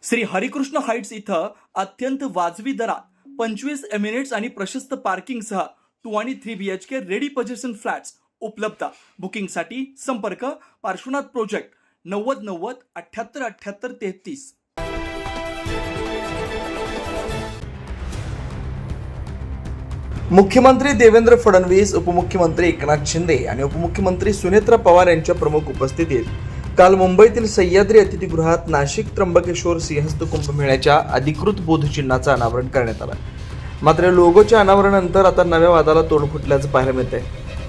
Shri Harikrishna Heights इथं अत्यंत वाजवी दरात 25 एमिनेट्स आणि प्रशस्त पार्किंगसह 2 आणि 3 BHK रेडी पोझिशन फ्लॅट्स उपलब्ध। बुकिंगसाठी संपर्क पार्श्वनाथ प्रोजेक्ट 9090 78 78 33। मुख्यमंत्री देवेंद्र फडणवीस, उपमुख्यमंत्री एकनाथ शिंदे आणि उपमुख्यमंत्री सुनेत्रा पवार यांच्या प्रमुख उपस्थितीत काल मुंबईतील सह्याद्री अतिथीगृहात नाशिक त्र्यंबकेश्वर सिंहस्थ कुंभमेळ्याच्या अधिकृत बोधचिन्हाचं अनावरण करण्यात आलं। मात्र लोगोच्या अनावरणानंतर आता नव्या वादाला तोंड फुटल्याचं पाहायला मिळतंय।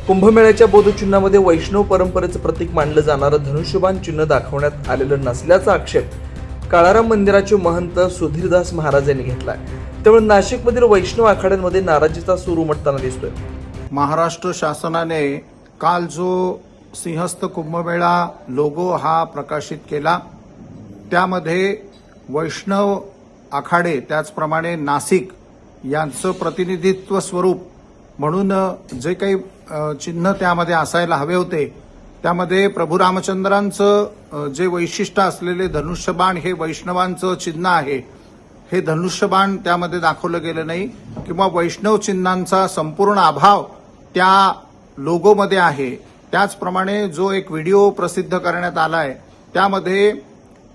कुंभमेळ्याच्या बोधचिन्हामध्ये वैष्णव परंपरेचं प्रतीक मानलं जाणारं धनुष्यबाण चिन्ह दाखवण्यात आलेलं नसल्याचा आक्षेप काळाराम मंदिराचे महंत सुधीरदास महाराज यांनी घेतलाय। त्यामुळे नाशिकमधील वैष्णव आखाड्यांमध्ये नाराजीचा सूर उमटताना दिसतोय। महाराष्ट्र शासनाने काल जो सिंहस्थ कुंभमेळा लोगो हा प्रकाशित केला, त्यामध्ये वैष्णव आखाडे त्याचप्रमाणे नाशिक यांचं प्रतिनिधित्व स्वरूप म्हणून जे काही चिन्ह त्यामध्ये असायला हवे होते, त्यामध्ये प्रभू रामचंद्रांचं जे वैशिष्ट्य असलेले धनुष्यबाण हे वैष्णवांचं चिन्ह आहे, हे धनुष्यबाण त्यामध्ये दाखवलं गेलं नाही किंवा वैष्णव चिन्हांचा संपूर्ण अभाव त्या लोगोमध्ये आहे। त्याचप्रमाणे जो एक व्हिडिओ प्रसिद्ध करण्यात आलाय, त्यामध्ये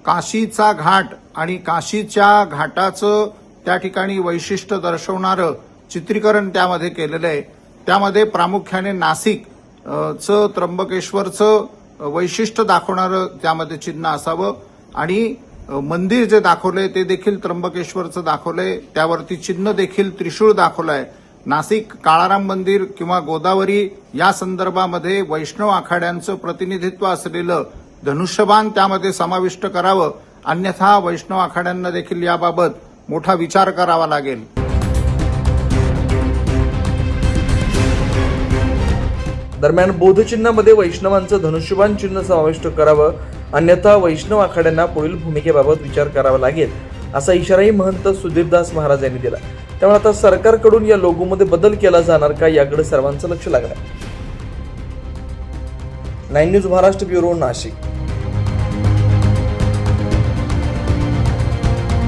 काशीचा घाट आणि काशीच्या घाटाचं त्या ठिकाणी वैशिष्ट्य दर्शवणारं चित्रीकरण त्यामध्ये केलेलं आहे। त्यामध्ये प्रामुख्याने नाशिकचं त्र्यंबकेश्वरचं वैशिष्ट्य दाखवणारं त्यामध्ये चिन्ह असावं आणि मंदिर जे दाखवलंय ते देखील त्र्यंबकेश्वरचं दाखवलंय, त्यावरती चिन्ह देखील त्रिशूळ दाखवलंय। नाशिक काळाराम मंदिर किंवा गोदावरी या संदर्भामध्ये वैष्णव आखाड्यांचं प्रतिनिधित्व असलेलं धनुष्यबाण त्यामध्ये समाविष्ट करावं, अन्यथा वैष्णव आखाड्यांना देखील याबाबत मोठा विचार करावा लागेल। दरम्यान बोधचिन्हामध्ये वैष्णवांचं धनुष्यबाण चिन्ह समाविष्ट करावं, अन्यथा वैष्णव आखाड्यांना पुढील भूमिकेबाबत विचार करावा लागेल असा इशाराही महंत सुधीरदास महाराज यांनी दिला। त्यामुळे आता सरकारकडून या लोगोमध्ये बदल केला जाणार का याकडे सर्वांचं लक्ष लागलं आहे। 9 न्यूज महाराष्ट्र ब्युरो, नाशिक।